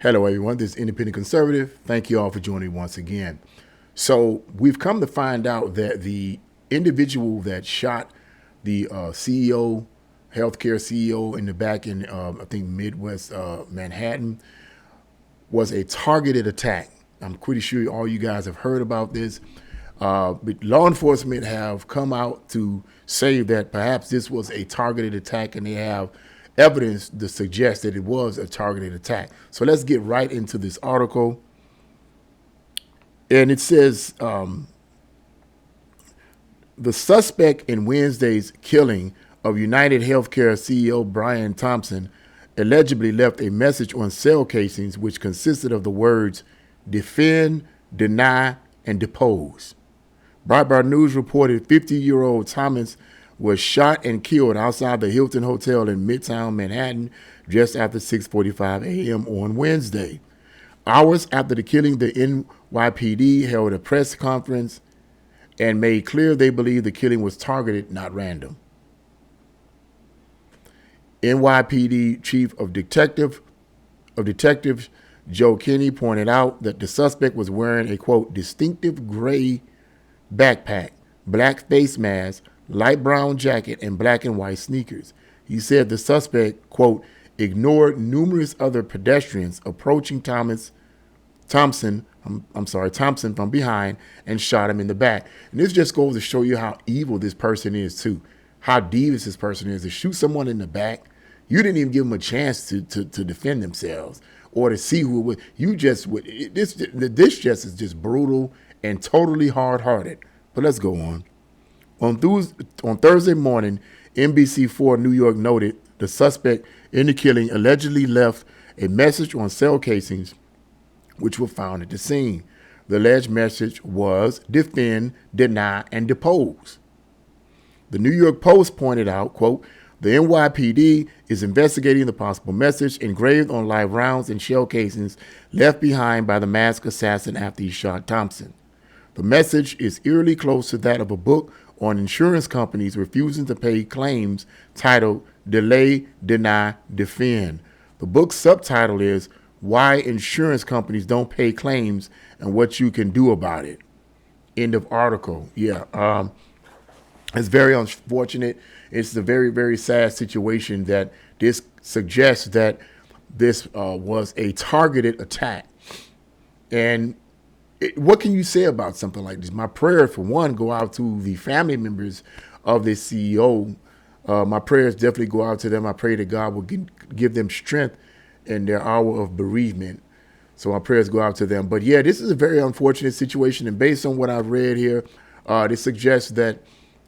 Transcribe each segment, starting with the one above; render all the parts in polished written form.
Hello, everyone. This is Independent Conservative. Thank you all for joining me once again. So we've come to find out that the individual that shot the CEO, healthcare CEO in the back in, I think, Midwest Manhattan was a targeted attack. I'm pretty sure all you guys have heard about this. But law enforcement have come out to say that perhaps this was a targeted attack, and they have evidence to suggest that it was a targeted attack. So let's get right into this article. And it says the suspect in Wednesday's killing of United Healthcare CEO Brian Thompson allegedly left a message on cell casings which consisted of the words "defend, deny, and depose." Breitbart News reported 50-year-old Thomas was shot and killed outside the Hilton Hotel in Midtown Manhattan just after 6:45 a.m. on Wednesday. Hours after the killing, the NYPD held a press conference and made clear they believe the killing was targeted, not random. NYPD Chief of Detectives Joe Kinney pointed out that the suspect was wearing a, quote, distinctive gray backpack, black face mask, light brown jacket, and black and white sneakers. He said the suspect, quote, ignored numerous other pedestrians approaching Thompson from behind and shot him in the back. And this just goes to show you how evil this person is too, how devious this person is to shoot someone in the back. You didn't even give them a chance to defend themselves or to see who it was. You just would. This just is just brutal and totally hard-hearted. But let's go on. On Thursday morning, NBC4 New York noted the suspect in the killing allegedly left a message on cell casings which were found at the scene. The alleged message was defend, deny, and depose. The New York Post pointed out, quote, the NYPD is investigating the possible message engraved on live rounds and shell casings left behind by the masked assassin after he shot Thompson. The message is eerily close to that of a book on insurance companies refusing to pay claims titled Delay, Deny, Defend. The book's subtitle is Why Insurance Companies Don't Pay Claims and What You Can Do About It. End of article. Yeah. It's very unfortunate. It's a very, very sad situation that this suggests that this was a targeted attack. And what can you say about something like this? My prayer, for one, go out to the family members of this CEO. My prayers definitely go out to them. I pray that God will give them strength in their hour of bereavement. So my prayers go out to them. But yeah, this is a very unfortunate situation. And based on what I've read here, this suggests that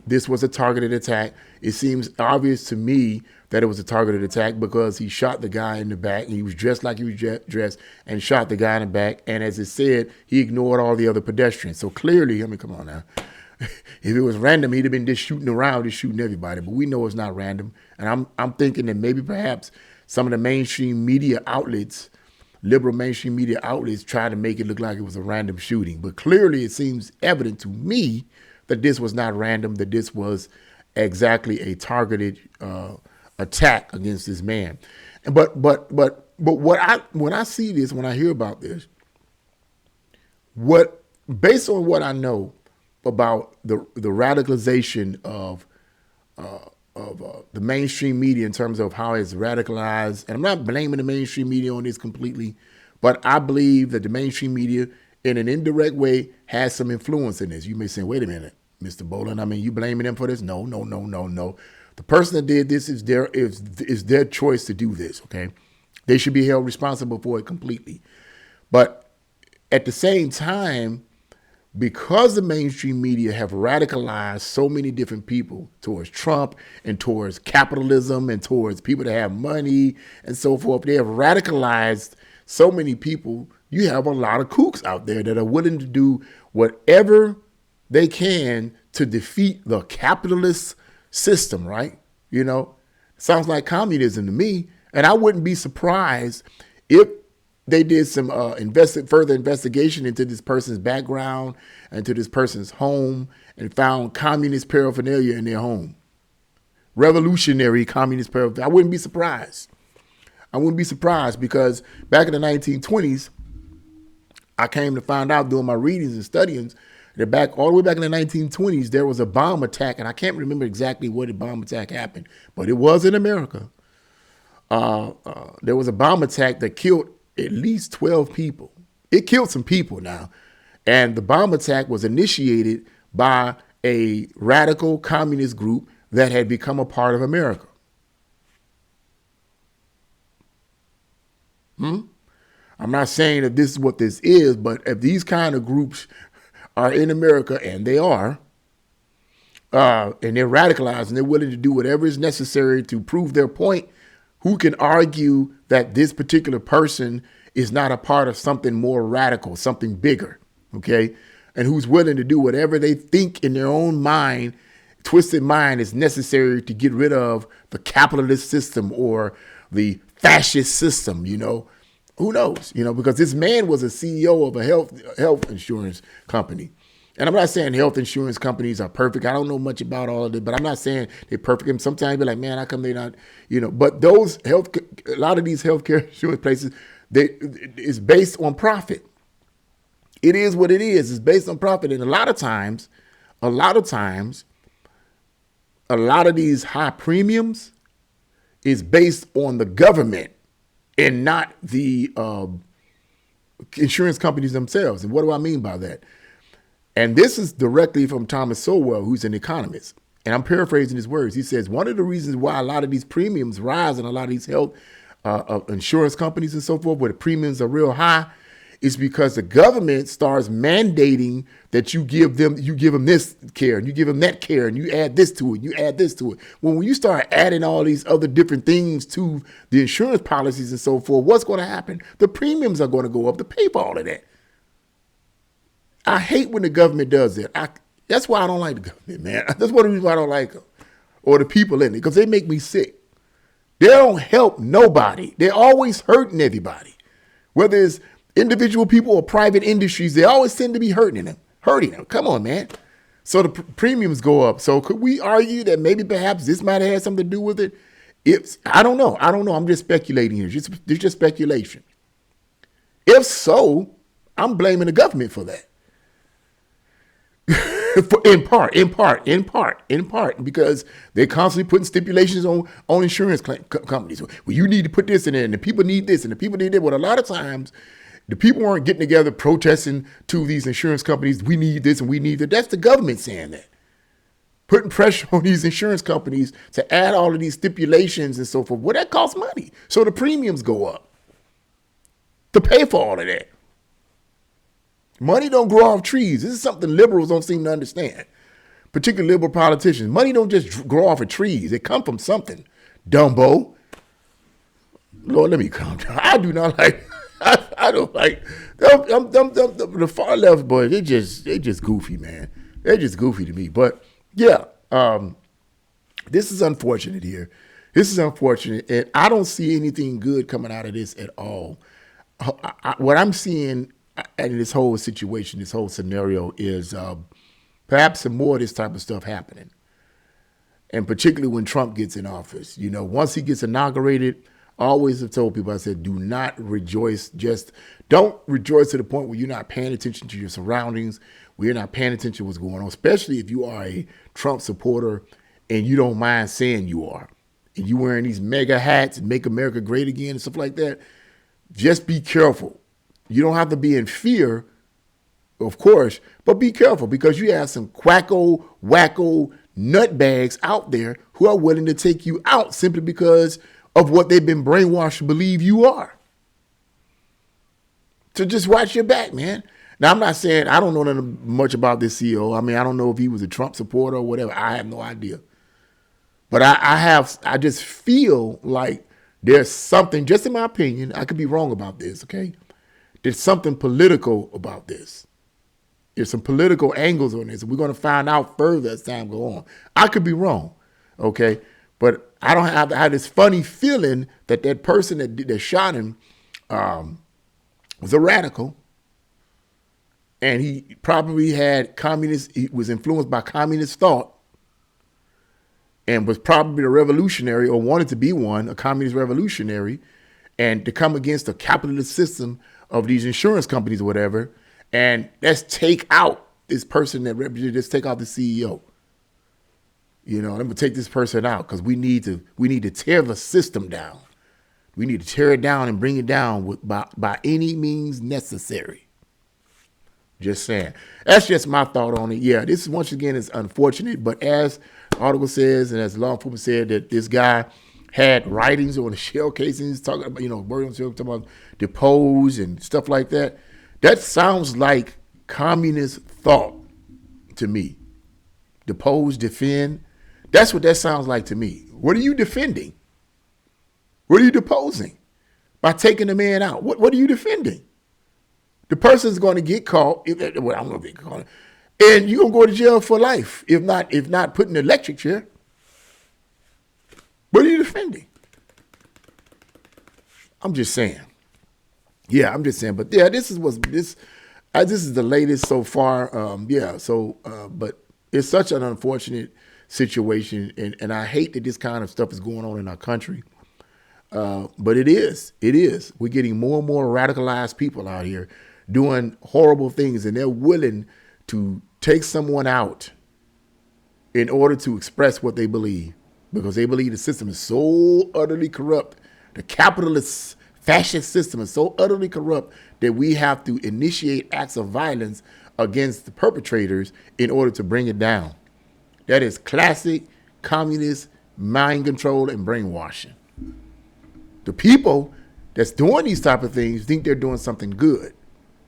this was a targeted attack. It seems obvious to me that it was a targeted attack because he shot the guy in the back. He was dressed like he was dressed and shot the guy in the back. And as it said, he ignored all the other pedestrians. So clearly, I mean, come on now. If it was random, he'd have been just shooting around, just shooting everybody. But we know it's not random. And I'm thinking that maybe perhaps some of the mainstream media outlets, liberal mainstream media outlets, tried to make it look like it was a random shooting. But clearly, it seems evident to me that this was not random, that this was exactly a targeted attack against this man. But when I see this, when I hear about this, based on what I know about the radicalization of the mainstream media in terms of how it's radicalized, and I'm not blaming the mainstream media on this completely, but I believe that the mainstream media, in an indirect way, has some influence in this. You may say, wait a minute, Mr. Boland, I mean, you blaming them for this? No. The person that did this is their choice to do this, okay? They should be held responsible for it completely. But at the same time, because the mainstream media have radicalized so many different people towards Trump and towards capitalism and towards people that have money and so forth, they have radicalized so many people. You have a lot of kooks out there that are willing to do whatever they can to defeat the capitalist system, right? You know, sounds like communism to me. And I wouldn't be surprised if they did some further investigation into this person's background and to this person's home and found communist paraphernalia in their home. Revolutionary communist paraphernalia. I wouldn't be surprised. I wouldn't be surprised, because back in the 1920s, I came to find out doing my readings and studyings that back all the way back in the 1920s, there was a bomb attack, and I can't remember exactly where the bomb attack happened, but it was in America. There was a bomb attack that killed at least 12 people. It killed some people now. And the bomb attack was initiated by a radical communist group that had become a part of America. I'm not saying that this is what this is, but if these kind of groups are in America, and they are, and they're radicalized and they're willing to do whatever is necessary to prove their point, who can argue that this particular person is not a part of something more radical, something bigger, okay? And who's willing to do whatever they think in their own mind, twisted mind, is necessary to get rid of the capitalist system or the fascist system, you know? Who knows, you know, because this man was a CEO of a health insurance company. And I'm not saying health insurance companies are perfect. I don't know much about all of it, but I'm not saying they're perfect. And sometimes you're like, man, how come they're not, you know, but a lot of these healthcare insurance places, it's based on profit. It is what it is. It's based on profit. And a lot of times, a lot of these high premiums is based on the government and not the insurance companies themselves. And what do I mean by that? And this is directly from Thomas Sowell, who's an economist. And I'm paraphrasing his words. He says, one of the reasons why a lot of these premiums rise in a lot of these health insurance companies and so forth, where the premiums are real high, is because the government starts mandating that you give them this care and you give them that care and you add this to it, you add this to it. When you start adding all these other different things to the insurance policies and so forth, what's going to happen? The premiums are going to go up to pay for all of that. I hate when the government does that. That's why I don't like the government, man. That's one of the reasons why I don't like them, or the people in it, because they make me sick. They don't help nobody. They're always hurting everybody. Whether it's individual people or private industries, they always tend to be hurting them. Come on, man. So the premiums go up. So could we argue that maybe perhaps this might have had something to do with it? I don't know. I'm just speculating here. It's just speculation. If so, I'm blaming the government for that. in part, because they're constantly putting stipulations on insurance companies. Well, you need to put this in there, and the people need this, and the people need that. Well, a lot of times, the people aren't getting together protesting to these insurance companies, we need this and we need that. That's the government saying that. Putting pressure on these insurance companies to add all of these stipulations and so forth. Well, that costs money. So the premiums go up to pay for all of that. Money don't grow off trees. This is something liberals don't seem to understand, particularly liberal politicians. Money don't just grow off of trees. It come from something. Dumbo. Lord, let me calm down. I do not like... I don't like the far left boys. They just goofy, man. They're just goofy to me. But yeah, this is unfortunate here. This is unfortunate, and I don't see anything good coming out of this at all. What I'm seeing in this whole situation, this whole scenario, is perhaps some more of this type of stuff happening, and particularly when Trump gets in office. You know, once he gets inaugurated, I always have told people, I said, do not rejoice. Just don't rejoice to the point where you're not paying attention to your surroundings, where you're not paying attention to what's going on, especially if you are a Trump supporter and you don't mind saying you are. And you wearing these mega hats and make America great again and stuff like that. Just be careful. You don't have to be in fear, of course, but be careful, because you have some wacko nutbags out there who are willing to take you out simply because of what they've been brainwashed to believe you are. So just watch your back, man. Now, I'm not saying I don't know much about this CEO. I mean, I don't know if he was a Trump supporter or whatever. I have no idea. But I just feel like there's something, just in my opinion, I could be wrong about this, okay? There's something political about this. There's some political angles on this, and we're going to find out further as time goes on. I could be wrong, okay? But I don't have to have this funny feeling that that person that shot him was a radical, and he probably he was influenced by communist thought, and was probably a revolutionary or wanted to be one, a communist revolutionary, and to come against the capitalist system of these insurance companies or whatever, and let's take out this person that represents, let's take out the CEO. You know, I'm gonna take this person out because we need to tear the system down. We need to tear it down and bring it down by any means necessary. Just saying. That's just my thought on it. Yeah, this is, once again, is unfortunate, but as the article says, and as law enforcement said, that this guy had writings on the shell casings talking about, talking about depose and stuff like that. That sounds like communist thought to me. Depose, defend. That's what that sounds like to me. What are you defending? What are you deposing? By taking the man out. What are you defending? The person's going to get caught. Well, I'm going to get caught. And you're going to go to jail for life, if not put in the electric chair. What are you defending? I'm just saying. Yeah, I'm just saying. But yeah, this is the latest so far. But it's such an unfortunate situation, and I hate that this kind of stuff is going on in our country. But it is. We're getting more and more radicalized people out here doing horrible things, and they're willing to take someone out in order to express what they believe, because they believe the system is so utterly corrupt. The capitalist fascist system is so utterly corrupt that we have to initiate acts of violence against the perpetrators in order to bring it down. That is classic communist mind control and brainwashing. The people that's doing these type of things think they're doing something good.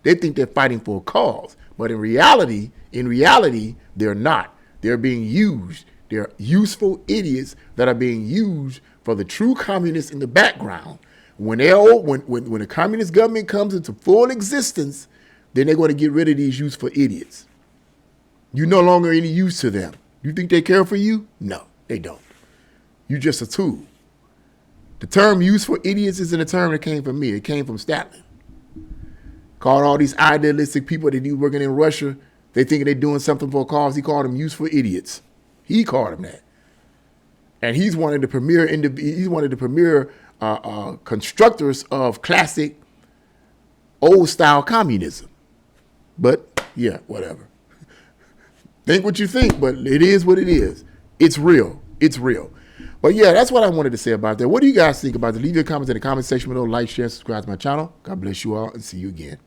They think they're fighting for a cause. But in reality, they're not. They're being used. They're useful idiots that are being used for the true communists in the background. When the communist government comes into full existence, then they're going to get rid of these useful idiots. You're no longer any use to them. You think they care for you? No, they don't. You're just a tool. The term useful idiots isn't a term that came from me. It came from Stalin. Called all these idealistic people that do working in Russia, they think they're doing something for a cause. He called them useful idiots. He called them that. And he's one of the premier constructors of classic old style communism. But yeah, whatever. Think what you think, but it is what it is. It's real. It's real. But yeah, that's what I wanted to say about that. What do you guys think about it? Leave your comments in the comment section below. Like, share, subscribe to my channel. God bless you all, and see you again.